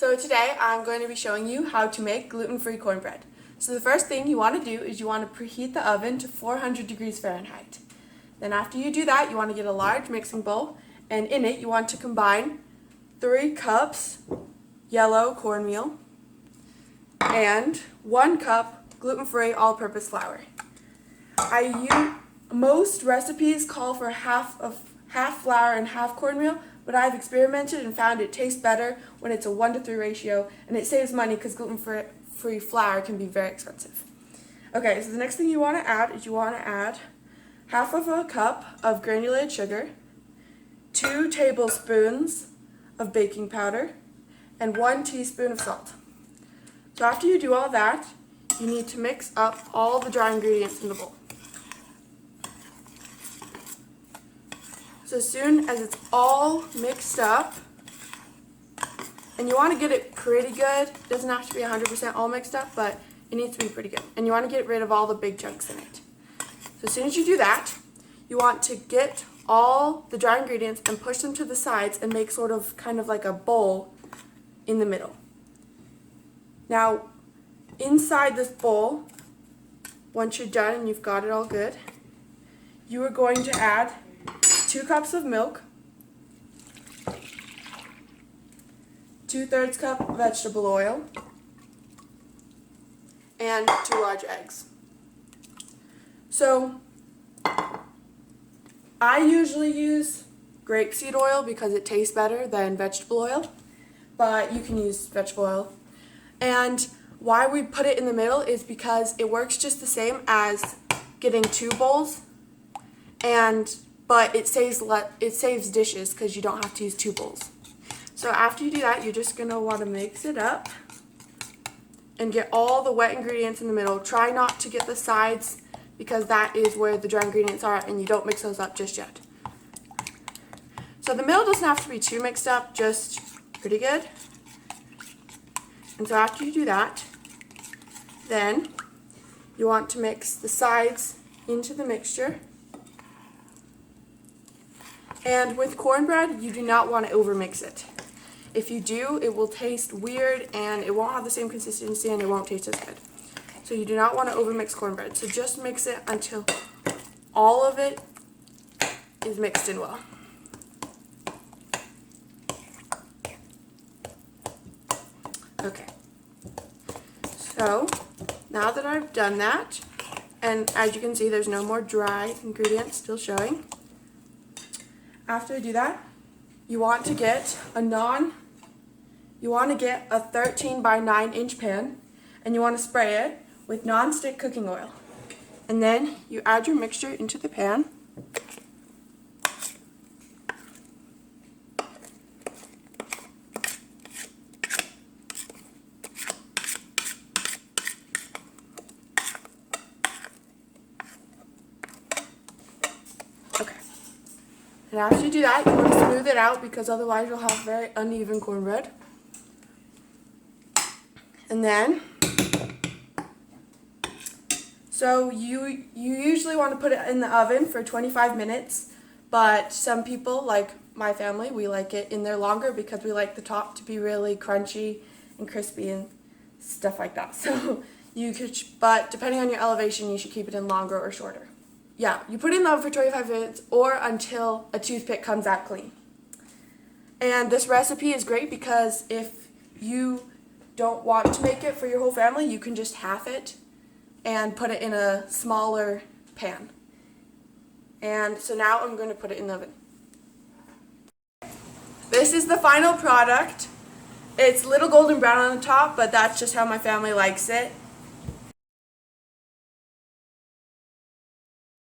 So today I'm going to be showing you how to make gluten-free cornbread. So the first thing you want to do is you want to preheat the oven to 400 degrees Fahrenheit. Then after you do that, you want to get a large mixing bowl, and in it you want to combine 3 cups yellow cornmeal and 1 cup gluten-free all-purpose flour. Most recipes call for half flour and half cornmeal, but I've experimented and found it tastes better when it's a 1-to-3 ratio, and it saves money because gluten-free flour can be very expensive. Okay, so the next thing you want to add is you want to add half of a cup of granulated sugar, 2 tablespoons of baking powder, and 1 teaspoon of salt. So after you do all that, you need to mix up all the dry ingredients in the bowl. So as soon as it's all mixed up, and you want to get it pretty good, it doesn't have to be 100% all mixed up, but it needs to be pretty good. And you want to get rid of all the big chunks in it. So as soon as you do that, you want to get all the dry ingredients and push them to the sides and make sort of kind of like a bowl in the middle. Now, inside this bowl, once you're done and you've got it all good, you are going to add 2 cups of milk, 2/3 cup vegetable oil, and 2 large eggs. So I usually use grapeseed oil because it tastes better than vegetable oil, but you can use vegetable oil. And why we put it in the middle is because it works just the same as getting 2 bowls, but it saves dishes because you don't have to use 2 bowls. So after you do that, you're just going to want to mix it up and get all the wet ingredients in the middle. Try not to get the sides because that is where the dry ingredients are, and you don't mix those up just yet. So the middle doesn't have to be too mixed up, just pretty good. And so after you do that, then you want to mix the sides into the mixture. And with cornbread, you do not want to overmix it. If you do, it will taste weird and it won't have the same consistency and it won't taste as good. So you do not want to overmix cornbread. So just mix it until all of it is mixed in well. Okay. So now that I've done that, and as you can see, there's no more dry ingredients still showing. After you do that, you want to get a 13 by 9 inch pan, and you want to spray it with non-stick cooking oil. And then you add your mixture into the pan. Okay. And after you do that, you want to smooth it out because otherwise you'll have very uneven cornbread. And then, so you usually want to put it in the oven for 25 minutes, but some people, like my family, we like it in there longer because we like the top to be really crunchy and crispy and stuff like that. So but depending on your elevation, you should keep it in longer or shorter. Yeah, you put it in the oven for 25 minutes or until a toothpick comes out clean. And this recipe is great because if you don't want to make it for your whole family, you can just half it and put it in a smaller pan. And so now I'm going to put it in the oven. This is the final product. It's a little golden brown on the top, but that's just how my family likes it.